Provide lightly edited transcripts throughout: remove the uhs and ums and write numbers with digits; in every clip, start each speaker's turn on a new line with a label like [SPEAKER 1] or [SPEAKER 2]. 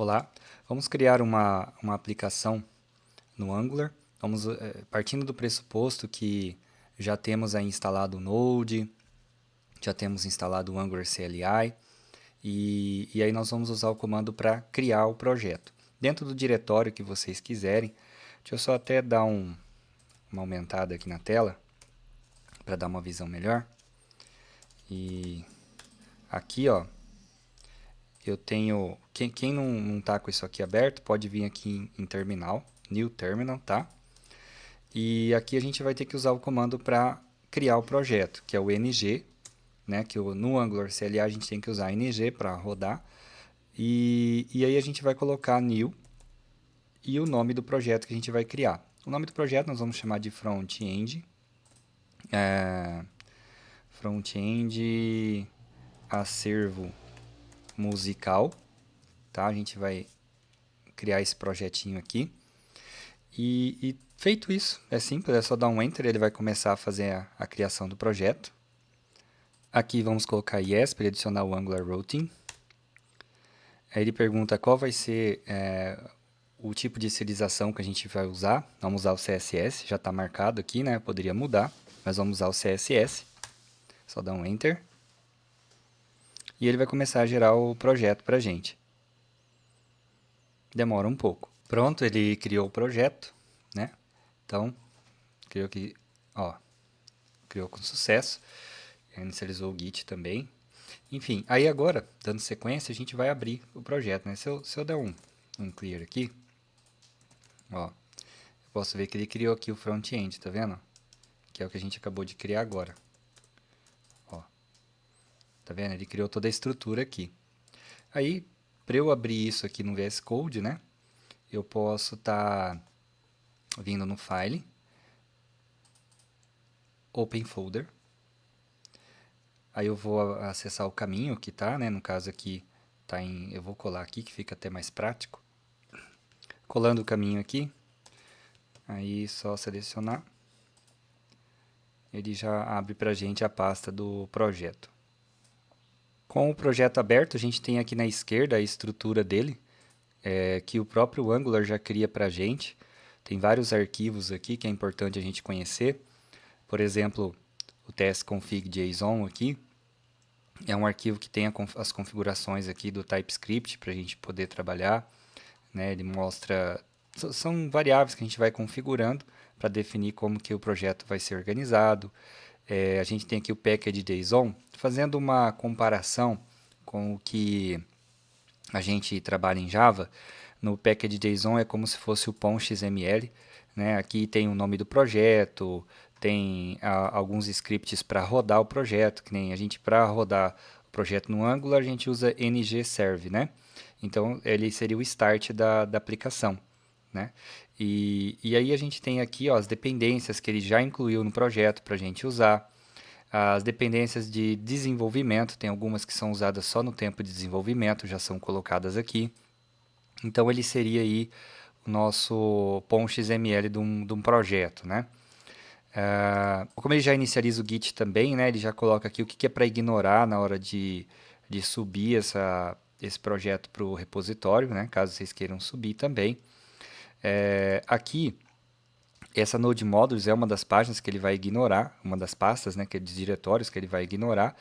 [SPEAKER 1] Olá, vamos criar uma aplicação no Angular. Vamos, partindo do pressuposto que já temos aí instalado o Node, já temos instalado o Angular CLI, e aí nós vamos usar o comando para criar o projeto. Dentro do diretório que vocês quiserem, deixa eu só até dar uma aumentada aqui na tela, para dar uma visão melhor. E aqui, ó, eu tenho... Quem não está com isso aqui aberto, pode vir aqui em terminal, New Terminal, tá? E aqui a gente vai ter que usar o comando para criar o projeto, que é o ng, né? Que no Angular CLI a gente tem que usar ng para rodar. E aí a gente vai colocar new e o nome do projeto que a gente vai criar. O nome do projeto nós vamos chamar de front-end. Front-end acervo musical. Tá? A gente vai criar esse projetinho aqui. E feito isso, é simples, é só dar um Enter, ele vai começar a fazer a criação do projeto. Aqui vamos colocar yes para adicionar o Angular Routing. Aí ele pergunta qual vai ser o tipo de serialização que a gente vai usar. Vamos usar o CSS, já está marcado aqui, né? Poderia mudar, mas vamos usar o CSS. Só dar um Enter. E ele vai começar a gerar o projeto para a gente. Demora um pouco. Pronto, ele criou o projeto, né? Então, criou aqui, ó, criou com sucesso. Inicializou o Git também. Enfim, aí agora, dando sequência, a gente vai abrir o projeto, né? Se eu der um clear aqui, ó, eu posso ver que ele criou aqui o front-end, tá vendo? Que é o que a gente acabou de criar agora. Ó, tá vendo? Ele criou toda a estrutura aqui. Aí, para eu abrir isso aqui no VS Code, né? Eu posso estar vindo no File, Open Folder. Aí eu vou acessar o caminho que tá, né? No caso aqui, tá eu vou colar aqui, que fica até mais prático. Colando o caminho aqui, aí só selecionar, ele já abre para a gente a pasta do projeto. Com o projeto aberto, a gente tem aqui na esquerda a estrutura dele, que o próprio Angular já cria para a gente. Tem vários arquivos aqui que é importante a gente conhecer. Por exemplo, o testconfig.json aqui é um arquivo que tem as configurações aqui do TypeScript para a gente poder trabalhar, né? Ele mostra... São variáveis que a gente vai configurando para definir como que o projeto vai ser organizado. A gente tem aqui o package.json, fazendo uma comparação com o que a gente trabalha em Java. No package.json é como se fosse o pom.xml, né? Aqui tem o nome do projeto, tem alguns scripts para rodar o projeto, que nem a gente, para rodar o projeto no Angular, a gente usa ng-serve, né? Então, ele seria o start da aplicação, né? E aí a gente tem aqui, ó, as dependências que ele já incluiu no projeto para a gente usar. As dependências de desenvolvimento, tem algumas que são usadas só no tempo de desenvolvimento, já são colocadas aqui. Então, ele seria aí o nosso .xml de um projeto, né? Como ele já inicializa o Git também, né? Ele já coloca aqui o que é para ignorar na hora de subir esse projeto para o repositório, né? Caso vocês queiram subir também. Aqui, essa Node Modules é uma das páginas que ele vai ignorar, uma das pastas, né, que é de diretórios que ele vai ignorar,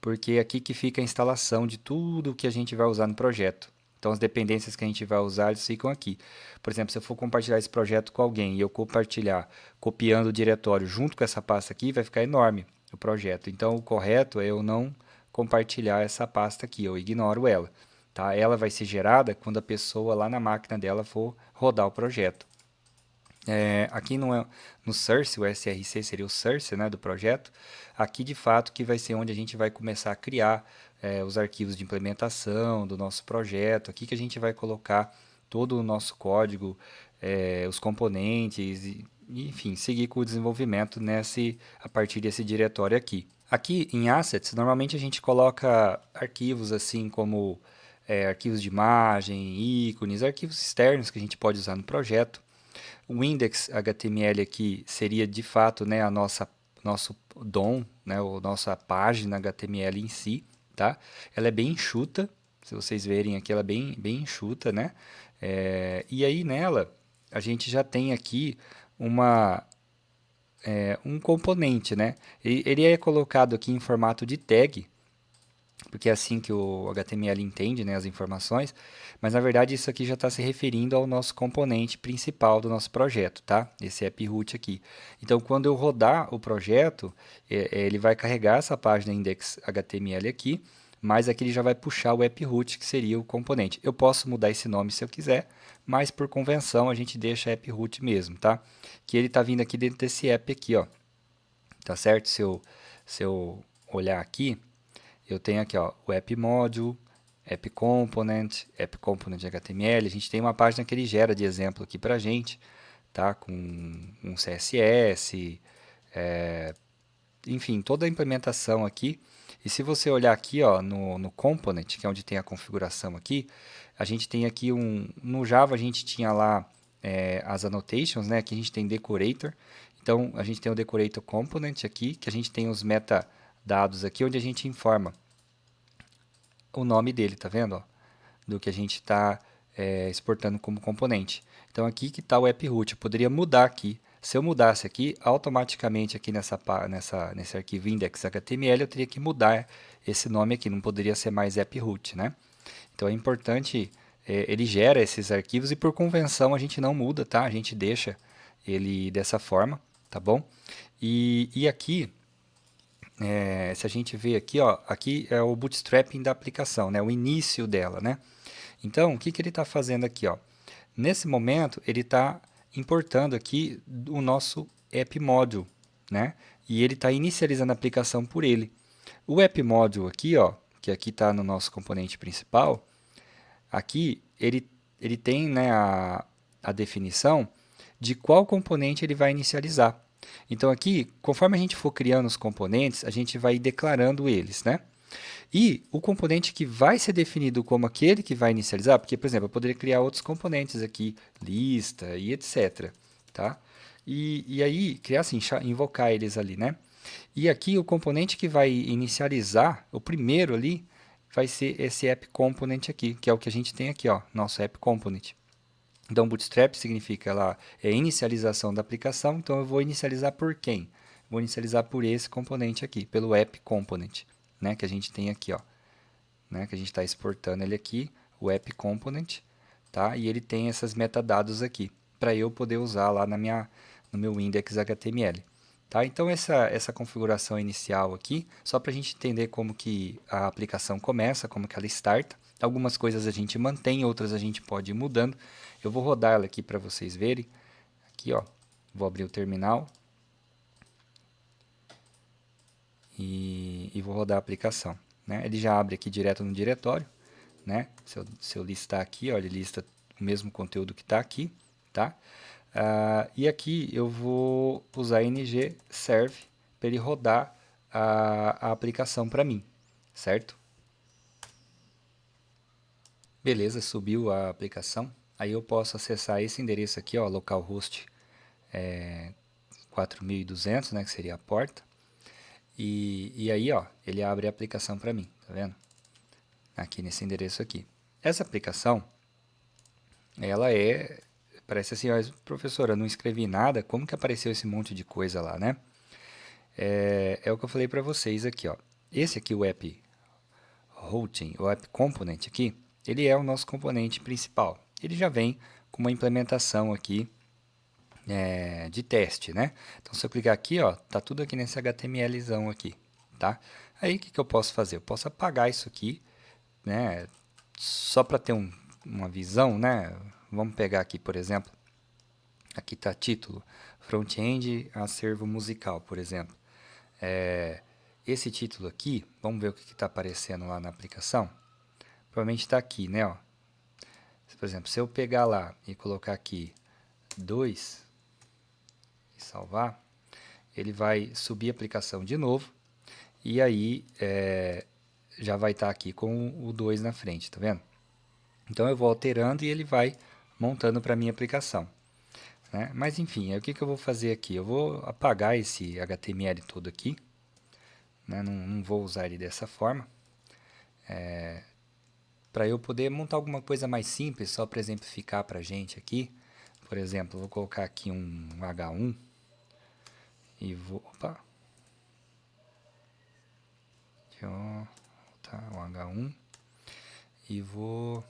[SPEAKER 1] porque é aqui que fica a instalação de tudo que a gente vai usar no projeto. Então, as dependências que a gente vai usar, eles ficam aqui. Por exemplo, se eu for compartilhar esse projeto com alguém e eu compartilhar copiando o diretório junto com essa pasta aqui, vai ficar enorme o projeto. Então, o correto é eu não compartilhar essa pasta aqui, eu ignoro ela. Tá? Ela vai ser gerada quando a pessoa lá na máquina dela for rodar o projeto. Aqui no source, o SRC seria o source, né, do projeto. Aqui, de fato, que vai ser onde a gente vai começar a criar os arquivos de implementação do nosso projeto. Aqui que a gente vai colocar todo o nosso código, os componentes, enfim, seguir com o desenvolvimento a partir desse diretório aqui. Aqui em Assets, normalmente a gente coloca arquivos assim como arquivos de imagem, ícones, arquivos externos que a gente pode usar no projeto. O index HTML aqui seria de fato, né, nosso DOM, né, a nossa página HTML em si, tá? Ela é bem enxuta, Se vocês verem aqui, ela é bem enxuta, né? E aí nela, a gente já tem aqui uma, um componente, né? Ele é colocado aqui em formato de tag, porque é assim que o HTML entende, né, as informações, mas na verdade isso aqui já está se referindo ao nosso componente principal do nosso projeto, tá? Esse app root aqui. Então, quando eu rodar o projeto, ele vai carregar essa página index.html aqui, mas aqui ele já vai puxar o app root, que seria o componente. Eu posso mudar esse nome se eu quiser, mas por convenção a gente deixa app root mesmo, tá? Que ele está vindo aqui dentro desse app aqui, ó. Tá certo? Se eu olhar aqui, eu tenho aqui, ó, o App Module, App Component HTML. A gente tem uma página que ele gera de exemplo aqui para a gente, tá? Com um CSS, enfim, toda a implementação aqui. E se você olhar aqui, ó, no Component, que é onde tem a configuração aqui, a gente tem aqui no Java a gente tinha lá as annotations, né? Aqui a gente tem decorator. Então, a gente tem o decorator component aqui, que a gente tem os metadados aqui, onde a gente informa o nome dele, tá vendo? Ó? Do que a gente está exportando como componente. Então aqui que está o app root, eu poderia mudar aqui. Se eu mudasse aqui, automaticamente aqui nesse arquivo index.html eu teria que mudar esse nome aqui, não poderia ser mais app root, né? Então é importante, ele gera esses arquivos e por convenção a gente não muda, tá? A gente deixa ele dessa forma, tá bom? E aqui se a gente vê aqui, ó, aqui é o bootstrapping da aplicação, né, o início dela, né? Então, o que que ele está fazendo aqui, ó? Nesse momento, ele está importando aqui o nosso app module, né? E ele está inicializando a aplicação por ele. O app module aqui, ó, que aqui está no nosso componente principal, aqui ele tem, né, a definição de qual componente ele vai inicializar. Então aqui, conforme a gente for criando os componentes, a gente vai declarando eles, né? E o componente que vai ser definido como aquele que vai inicializar, porque, por exemplo, eu poderia criar outros componentes aqui, lista e etc. Tá? E aí, criar assim, invocar eles ali, né? E aqui o componente que vai inicializar, o primeiro ali, vai ser esse app component aqui, que é o que a gente tem aqui, ó, nosso app component. Então, Bootstrap significa lá inicialização da aplicação, então eu vou inicializar por quem? Vou inicializar por esse componente aqui, pelo app component, né, que a gente tem aqui, ó, né, que a gente está exportando ele aqui, o app component, tá? E ele tem esses metadados aqui, para eu poder usar lá no meu index.html. Tá? Então, essa configuração inicial aqui, só para a gente entender como que a aplicação começa, como que ela starta. Algumas coisas a gente mantém, outras a gente pode ir mudando. Eu vou rodar ela aqui para vocês verem. Aqui, ó, vou abrir o terminal e vou rodar a aplicação. Né? Ele já abre aqui direto no diretório. Né? Se eu listar aqui, ó, ele lista o mesmo conteúdo que está aqui. Tá? E aqui eu vou usar ng serve para ele rodar a aplicação para mim, certo? Beleza, subiu a aplicação. Aí eu posso acessar esse endereço aqui, ó, localhost 4200, né, que seria a porta. E aí, ó, ele abre a aplicação para mim, tá vendo? Aqui nesse endereço aqui. Essa aplicação, ela parece assim, ó, professora, eu não escrevi nada, como que apareceu esse monte de coisa lá, né? É o que eu falei para vocês aqui, ó. Esse aqui, o app routing, o app component aqui, ele é o nosso componente principal. Ele já vem com uma implementação aqui de teste, né? Então, se eu clicar aqui, ó, tá tudo aqui nesse HTMLzão aqui, tá? Aí, o que que eu posso fazer? Eu posso apagar isso aqui, né? Só para ter uma visão, né? Vamos pegar aqui, por exemplo, aqui está título, front-end acervo musical, por exemplo. Esse título aqui, vamos ver o que está aparecendo lá na aplicação. Provavelmente está aqui, né? Ó. Por exemplo, se eu pegar lá e colocar aqui 2 e salvar, ele vai subir a aplicação de novo e aí já vai estar aqui com o 2 na frente, tá vendo? Então eu vou alterando e ele vai montando para a minha aplicação. Né? Mas enfim, aí o que que eu vou fazer aqui? Eu vou apagar esse HTML todo aqui, né? Não vou usar ele dessa forma. para eu poder montar alguma coisa mais simples, só para exemplificar para a gente aqui. Por exemplo, vou colocar aqui um H1 e vou... Opa! Aqui, ó, tá, um H1 e vou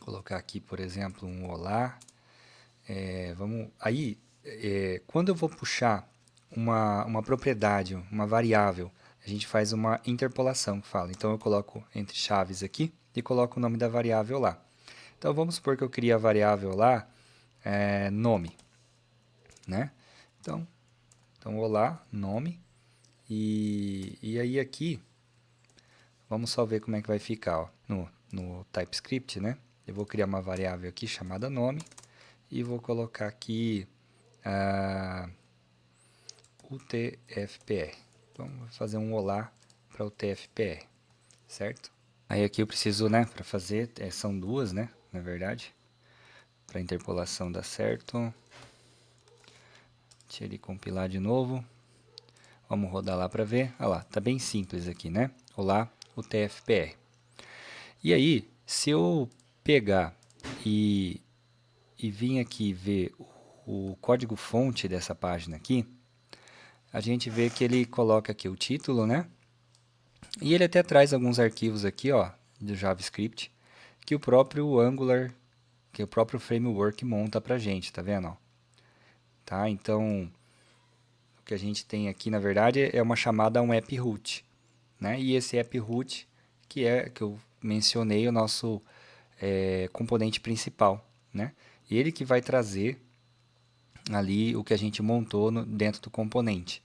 [SPEAKER 1] colocar aqui, por exemplo, um olá. Quando eu vou puxar uma propriedade, uma variável, a gente faz uma interpolação que fala. Então, eu coloco entre chaves aqui e coloco o nome da variável lá. Então, vamos supor que eu crie a variável lá, nome, né? Então, olá, nome. E aí aqui, vamos só ver como é que vai ficar, ó, no TypeScript, né? Eu vou criar uma variável aqui chamada nome e vou colocar aqui o TFPR. Então, vou fazer um olá para o TFPR, certo? Aí aqui eu preciso, né, para fazer, são duas, né, na verdade, para a interpolação dar certo. Deixa ele compilar de novo. Vamos rodar lá para ver. Olha lá, tá bem simples aqui, né? Olá, o TFPR. E aí, se eu pegar e vir aqui ver o código-fonte dessa página aqui, a gente vê que ele coloca aqui o título, né? E ele até traz alguns arquivos aqui, ó, do JavaScript, que o próprio Angular, que o próprio framework monta pra gente, tá vendo? Ó? Tá? Então, o que a gente tem aqui, na verdade, é uma chamada a um app root, né? E esse app root, que eu mencionei, o nosso componente principal, né? Ele que vai trazer ali o que a gente montou dentro do componente,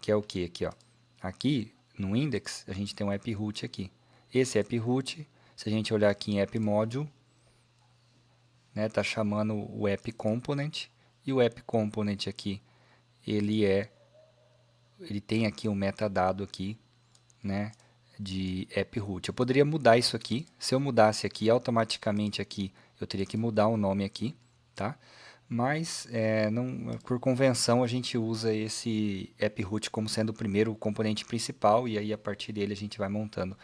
[SPEAKER 1] que é o que aqui, ó. Aqui no index a gente tem um app root aqui. Esse app root, se a gente olhar aqui em app module, né, tá chamando o app component, e o app component aqui, ele tem aqui um metadado aqui, né, de app root. Eu poderia mudar isso aqui. Se eu mudasse aqui, automaticamente aqui, eu teria que mudar o nome aqui, tá? Mas, por convenção, a gente usa esse app root como sendo o primeiro componente principal, e aí a partir dele a gente vai montando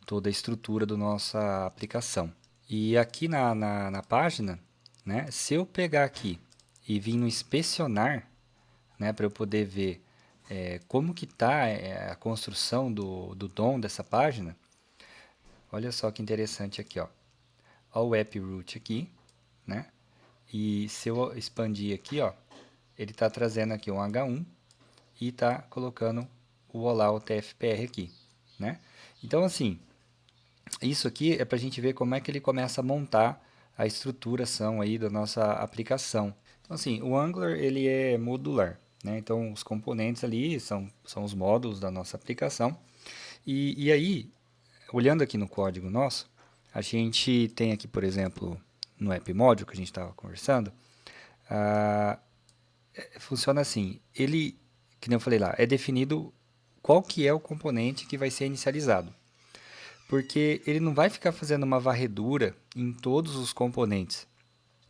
[SPEAKER 1] toda a estrutura da nossa aplicação. E aqui na página, né, se eu pegar aqui e vir no inspecionar, né, para eu poder ver como que está a construção do DOM dessa página, olha só que interessante aqui, ó. Ó o app root aqui, né? E se eu expandir aqui, ó, ele está trazendo aqui um H1 e está colocando o olá, o TFPR aqui, né? Então, assim, isso aqui é para a gente ver como é que ele começa a montar a estruturação aí da nossa aplicação. Então, assim, o Angular ele é modular, né? Então, os componentes ali são os módulos da nossa aplicação. E aí, olhando aqui no código nosso, a gente tem aqui, por exemplo, no app module que a gente estava conversando, funciona assim, ele, que nem eu falei lá, é definido qual que é o componente que vai ser inicializado. Porque ele não vai ficar fazendo uma varredura em todos os componentes.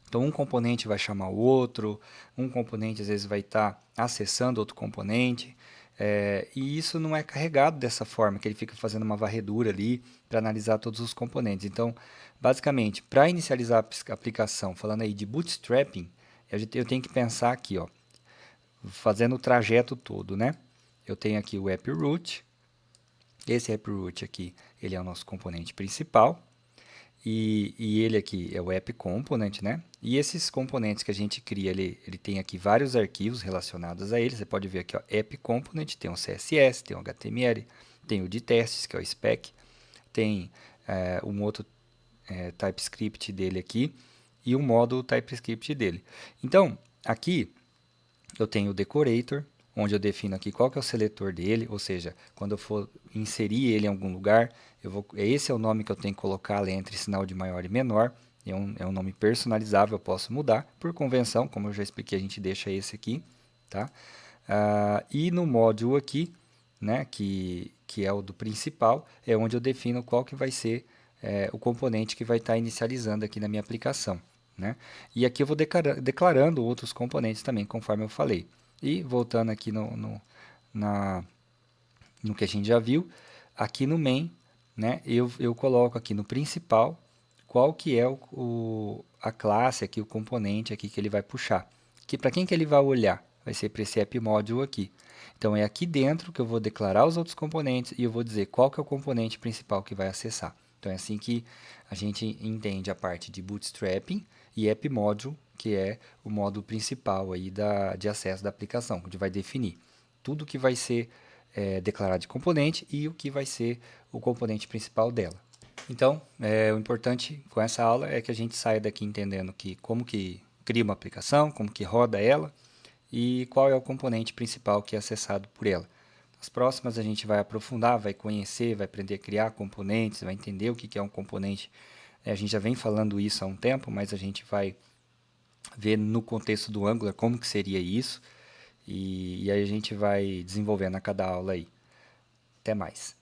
[SPEAKER 1] Então, um componente vai chamar o outro, um componente às vezes vai estar acessando outro componente, e isso não é carregado dessa forma, que ele fica fazendo uma varredura ali para analisar todos os componentes. Então, basicamente, para inicializar a aplicação, falando aí de bootstrapping, eu tenho que pensar aqui, ó, fazendo o trajeto todo, né? Eu tenho aqui o app root, esse app root aqui, ele é o nosso componente principal, e ele aqui é o app component, né? E esses componentes que a gente cria, ele tem aqui vários arquivos relacionados a ele. Você pode ver aqui, ó, app component, tem o CSS, tem o HTML, tem o de testes, que é o spec, tem um outro TypeScript dele aqui e o módulo TypeScript dele. Então, aqui eu tenho o decorator, onde eu defino aqui qual que é o seletor dele, ou seja, quando eu for inserir ele em algum lugar, esse é o nome que eu tenho que colocar entre sinal de maior e menor, é um nome personalizável, eu posso mudar, por convenção, como eu já expliquei, a gente deixa esse aqui, tá? E no módulo aqui, né, que é o do principal, é onde eu defino qual que vai ser o componente que vai estar inicializando aqui na minha aplicação. Né? E aqui eu vou declarando outros componentes também, conforme eu falei. E voltando aqui no que a gente já viu, aqui no main né, eu coloco aqui no principal qual que é a classe aqui, o componente aqui que ele vai puxar. Que para quem que ele vai olhar? Vai ser para esse app module aqui. Então é aqui dentro que eu vou declarar os outros componentes e eu vou dizer qual que é o componente principal que vai acessar. Então é assim que a gente entende a parte de bootstrapping e app module, que é o módulo principal aí de acesso da aplicação, onde vai definir tudo que vai ser declarado de componente e o que vai ser o componente principal dela. Então, o importante com essa aula é que a gente saia daqui entendendo como que cria uma aplicação, como que roda ela e qual é o componente principal que é acessado por ela. Nas próximas a gente vai aprofundar, vai conhecer, vai aprender a criar componentes, vai entender o que é um componente. A gente já vem falando isso há um tempo, mas a gente vai ver no contexto do Angular como que seria isso e aí a gente vai desenvolvendo a cada aula aí. Até mais.